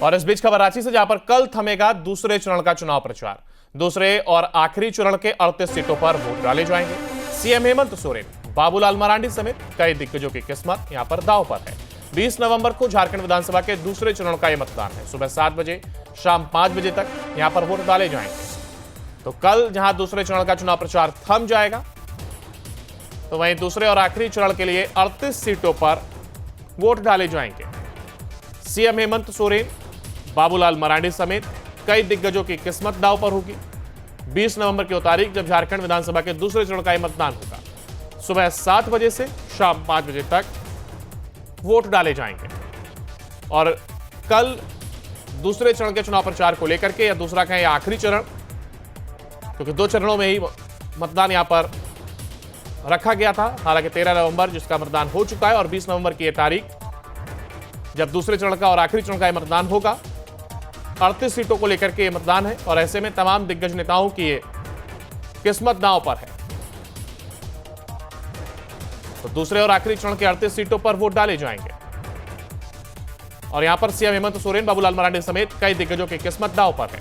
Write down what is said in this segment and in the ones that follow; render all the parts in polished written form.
और इस बीच खबर रांची से, जहां पर कल थमेगा दूसरे चरण का चुनाव प्रचार। दूसरे और आखिरी चरण के 38 सीटों पर वोट डाले जाएंगे। सीएम हेमंत सोरेन, बाबूलाल मरांडी समेत कई दिग्गजों की किस्मत यहां पर दांव पर है। 20 नवंबर को झारखंड विधानसभा के दूसरे चरण का यह मतदान है। सुबह 7 बजे शाम 5 बजे तक यहां पर वोट डाले जाएंगे। तो कल जहां दूसरे चरण का चुनाव प्रचार थम जाएगा, तो वहीं दूसरे और आखिरी चरण के लिए 38 सीटों पर वोट डाले जाएंगे। सीएम हेमंत सोरेन, बाबूलाल मरांडी समेत कई दिग्गजों की किस्मत दांव पर होगी। 20 नवंबर की तारीख जब झारखंड विधानसभा के दूसरे चरण का मतदान होगा। सुबह 7 बजे से शाम 5 बजे तक वोट डाले जाएंगे। और कल दूसरे चरण के चुनाव प्रचार को लेकर के, या दूसरा कहें या आखिरी चरण, क्योंकि 2 चरणों में ही मतदान यहां पर रखा गया था। हालांकि 13 नवंबर जिसका मतदान हो चुका है और 20 नवंबर की यह तारीख जब दूसरे चरण का और आखिरी चरण का यह मतदान होगा। 38 सीटों को लेकर के यह मतदान है और ऐसे में तमाम दिग्गज नेताओं की ये किस्मत दांव पर है। तो दूसरे और आखिरी चरण के 38 सीटों पर वोट डाले जाएंगे। और यहां पर सीएम हेमंत सोरेन, बाबूलाल मरांडी समेत कई दिग्गजों की किस्मत दांव पर है।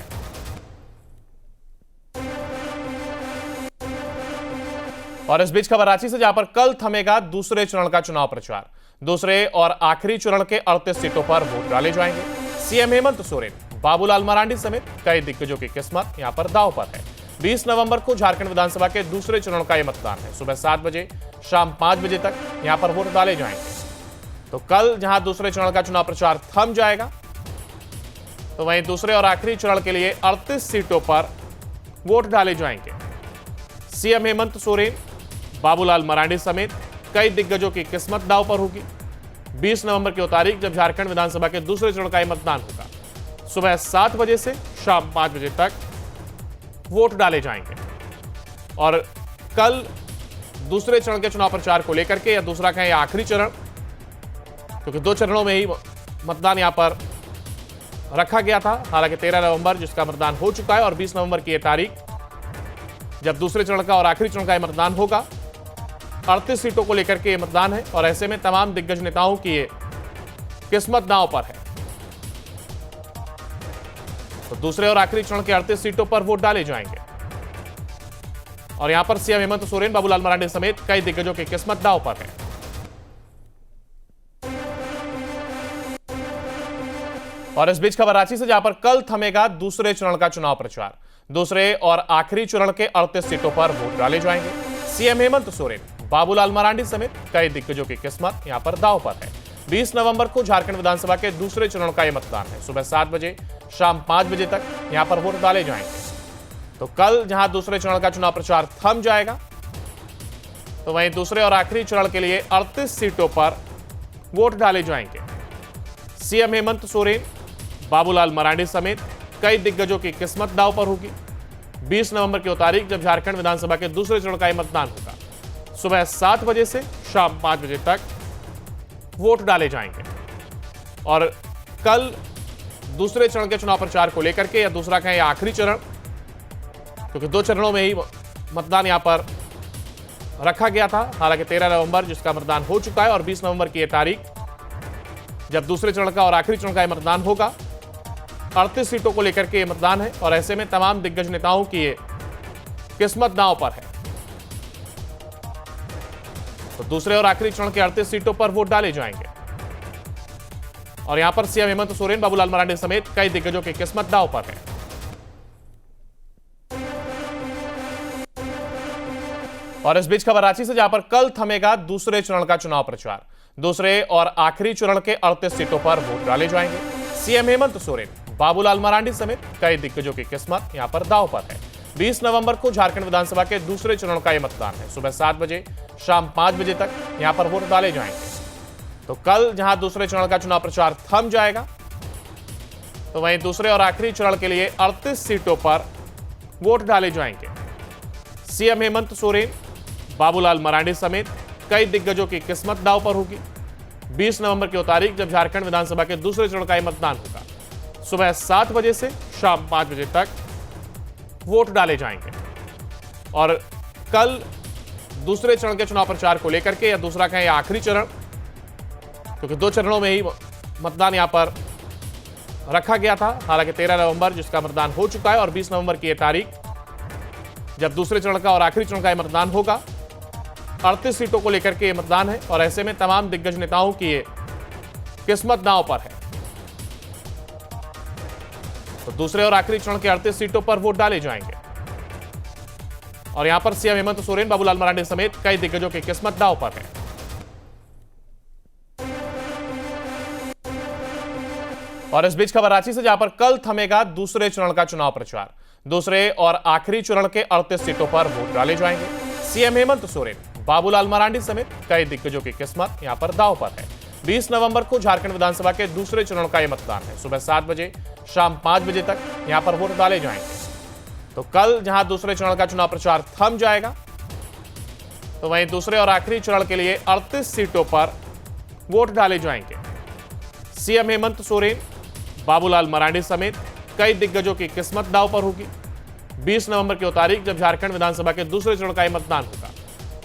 और इस बीच खबर रांची से, जहां पर कल थमेगा दूसरे चरण का चुनाव प्रचार। दूसरे और आखिरी चरण के 38 सीटों पर वोट डाले जाएंगे। सीएम हेमंत सोरेन, बाबूलाल मरांडी समेत कई दिग्गजों की किस्मत यहां पर दांव पर है। 20 नवंबर को झारखंड विधानसभा के दूसरे चरण का यह मतदान है। सुबह 7 बजे शाम 5 बजे तक यहां पर वोट डाले जाएंगे। तो कल जहां दूसरे चरण का चुनाव प्रचार थम जाएगा, तो वहीं दूसरे और आखिरी चरण के लिए 38 सीटों पर वोट डाले जाएंगे। सीएम हेमंत सोरेन, बाबूलाल मरांडी समेत कई दिग्गजों की किस्मत दांव पर होगी। 20 नवंबर की तारीख जब झारखंड विधानसभा के दूसरे चरण का यह मतदान होगा। सुबह 7 बजे से शाम 5 बजे तक वोट डाले जाएंगे। और कल दूसरे चरण के चुनाव प्रचार को लेकर के, या दूसरा कहें या आखिरी चरण, क्योंकि 2 चरणों में ही मतदान यहां पर रखा गया था। हालांकि 13 नवंबर जिसका मतदान हो चुका है और 20 नवंबर की यह तारीख जब दूसरे चरण का और आखिरी चरण का यह मतदान होगा। 38 सीटों को लेकर के यह मतदान है और ऐसे में तमाम दिग्गज नेताओं की ये किस्मत दांव पर है। तो दूसरे और आखिरी चरण के 38 सीटों पर वोट डाले जाएंगे। और यहां पर सीएम हेमंत सोरेन, बाबूलाल मरांडी समेत कई दिग्गजों की किस्मत दांव पर है। और इस बीच खबर रांची से, जहां पर कल थमेगा दूसरे चरण का चुनाव प्रचार। दूसरे और आखिरी चरण के 38 सीटों पर वोट डाले जाएंगे। सीएम हेमंत सोरेन, बाबूलाल मरांडी समेत कई दिग्गजों की किस्मत यहां पर दांव पर है। 20 नवंबर को झारखंड विधानसभा के दूसरे चरण का यह मतदान है। सुबह 7 बजे शाम 5 बजे तक यहां पर वोट डाले जाएंगे। तो कल जहां दूसरे चरण का चुनाव प्रचार थम जाएगा, तो वहीं दूसरे और आखिरी चरण के लिए 38 सीटों पर वोट डाले जाएंगे। सीएम हेमंत सोरेन, बाबूलाल मरांडी समेत कई दिग्गजों की किस्मत दांव पर होगी। 20 नवंबर की तारीख जब झारखंड विधानसभा के दूसरे चरण का यह मतदान होगा। सुबह 7 बजे से शाम 5 बजे तक वोट डाले जाएंगे। और कल दूसरे चरण के चुनाव प्रचार को लेकर के, या दूसरा कहें या आखिरी चरण, क्योंकि 2 चरणों में ही मतदान यहां पर रखा गया था। हालांकि 13 नवंबर जिसका मतदान हो चुका है और 20 नवंबर की यह तारीख जब दूसरे चरण का और आखिरी चरण का यह मतदान होगा। 38 सीटों को लेकर के यह मतदान है और ऐसे में तमाम दिग्गज नेताओं की ये किस्मत दांव पर है। तो दूसरे और आखिरी चरण के 38 सीटों पर वोट डाले जाएंगे। और यहां पर सीएम हेमंत सोरेन, बाबूलाल मरांडी समेत कई दिग्गजों की किस्मत दांव पर है। और इस बीच खबर रांची से, जहां पर कल थमेगा दूसरे चरण का चुनाव प्रचार। दूसरे और आखिरी चरण के 38 सीटों पर वोट डाले जाएंगे। सीएम हेमंत सोरेन, बाबूलाल मरांडी समेत कई दिग्गजों की किस्मत यहां पर दांव पर है। 20 नवंबर को झारखंड विधानसभा के दूसरे चरण का यह मतदान है। सुबह 7 बजे शाम 5 बजे तक यहां पर वोट डाले जाएंगे। तो कल जहां दूसरे चरण का चुनाव प्रचार थम जाएगा, तो वहीं दूसरे और आखिरी चरण के लिए 38 सीटों पर वोट डाले जाएंगे। सीएम हेमंत सोरेन, बाबूलाल मरांडी समेत कई दिग्गजों की किस्मत दांव पर होगी। 20 नवंबर की तारीख जब झारखंड विधानसभा के दूसरे चरण का यह मतदान होगा। सुबह 7 बजे से शाम 5 बजे तक वोट डाले जाएंगे। और कल दूसरे चरण के चुनाव प्रचार को लेकर के, या दूसरा कहें या आखिरी चरण, क्योंकि 2 चरणों में ही मतदान यहां पर रखा गया था। हालांकि 13 नवंबर जिसका मतदान हो चुका है और 20 नवंबर की यह तारीख जब दूसरे चरण का और आखिरी चरण का मतदान होगा। 38 सीटों को लेकर के ये मतदान है और ऐसे में तमाम दिग्गज नेताओं की ये किस्मत दांव पर है। तो दूसरे और आखिरी चरण के 38 सीटों पर वोट डाले जाएंगे और यहां पर सीएम हेमंत सोरेन, बाबूलाल मरांडी समेत कई दिग्गजों की किस्मत दांव पर है। और इस बीच खबर रांची से, जहां पर कल थमेगा दूसरे चरण का चुनाव प्रचार। दूसरे और आखिरी चरण के 38 सीटों पर वोट डाले जाएंगे। सीएम हेमंत सोरेन, बाबूलाल मरांडी समेत कई दिग्गजों की किस्मत यहां पर दांव पर है। 20 नवंबर को झारखंड विधानसभा के दूसरे चरण का यह मतदान है। सुबह 7 बजे शाम 5 बजे तक यहां पर वोट डाले जाएंगे। तो कल जहां दूसरे चरण का चुनाव प्रचार थम जाएगा, तो वहीं दूसरे और आखिरी चरण के लिए 38 सीटों पर वोट डाले जाएंगे। सीएम हेमंत सोरेन, बाबूलाल मरांडी समेत कई दिग्गजों की किस्मत दांव पर होगी। 20 नवंबर की तारीख जब झारखंड विधानसभा के दूसरे चरण का मतदान होगा।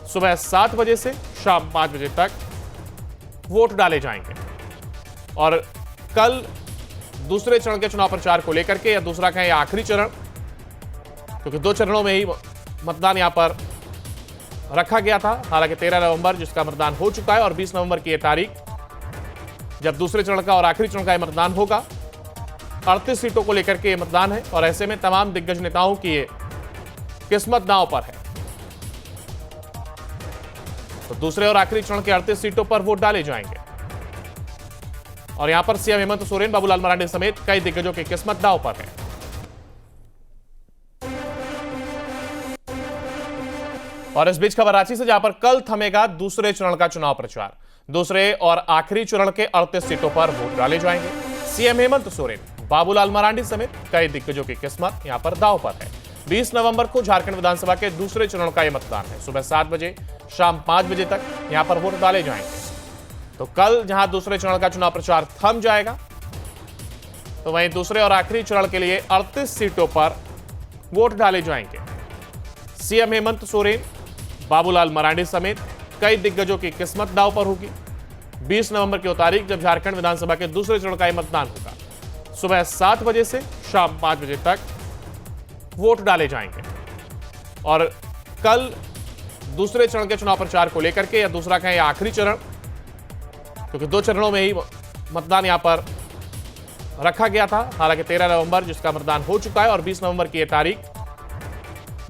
सुबह 7 बजे से शाम 5 बजे तक वोट डाले जाएंगे और कल दूसरे चरण के चुनाव प्रचार को लेकर के, या दूसरा कहें या आखिरी चरण, क्योंकि 2 चरणों में ही मतदान यहां पर रखा गया था। हालांकि 13 नवंबर जिसका मतदान हो चुका है और 20 नवंबर की यह तारीख जब दूसरे चरण का और आखिरी चरण का मतदान होगा। 38 सीटों को लेकर के ये मतदान है और ऐसे में तमाम दिग्गज नेताओं की ये किस्मत दांव पर है। तो दूसरे और आखिरी चरण के 38 सीटों पर वोट डाले जाएंगे और यहां पर सीएम हेमंत सोरेन, बाबूलाल मरांडी समेत कई दिग्गजों की किस्मत दांव पर है। और इस बीच खबर रांची से, जहां पर कल थमेगा दूसरे चरण का चुनाव प्रचार। दूसरे और आखिरी चरण के 38 सीटों पर वोट डाले जाएंगे। सीएम हेमंत सोरेन, बाबूलाल मरांडी समेत कई दिग्गजों की किस्मत यहां पर दांव पर है। 20 नवंबर को झारखंड विधानसभा के दूसरे चरण का यह मतदान है। सुबह 7 बजे शाम 5 बजे तक यहां पर वोट डाले जाएंगे। तो कल जहां दूसरे चरण का चुनाव प्रचार थम जाएगा, तो वहीं दूसरे और आखिरी चरण के लिए 38 सीटों पर वोट डाले जाएंगे। सीएम हेमंत सोरेन, बाबूलाल मरांडी समेत कई दिग्गजों की किस्मत दांव पर होगी। 20 नवंबर की तारीख जब झारखंड विधानसभा के दूसरे चरण का मतदान होगा। सुबह 7 बजे से शाम 5 बजे तक वोट डाले जाएंगे और कल दूसरे चरण के चुनाव प्रचार को लेकर के, या दूसरा कहें या आखिरी चरण, क्योंकि 2 चरणों में ही मतदान यहां पर रखा गया था। हालांकि 13 नवंबर जिसका मतदान हो चुका है और 20 नवंबर की यह तारीख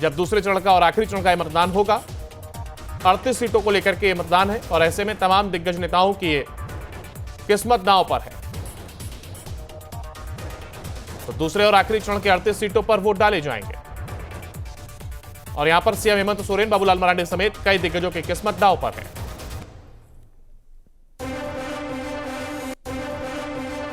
जब दूसरे चरण का और आखिरी चरण का मतदान होगा। 38 सीटों को लेकर के ये मतदान है और ऐसे में तमाम दिग्गज नेताओं की ये किस्मत दांव पर है। तो दूसरे और आखिरी चरण के 38 सीटों पर वोट डाले जाएंगे और यहां पर सीएम हेमंत सोरेन, बाबूलाल मरांडी समेत कई दिग्गजों की किस्मत दांव पर है।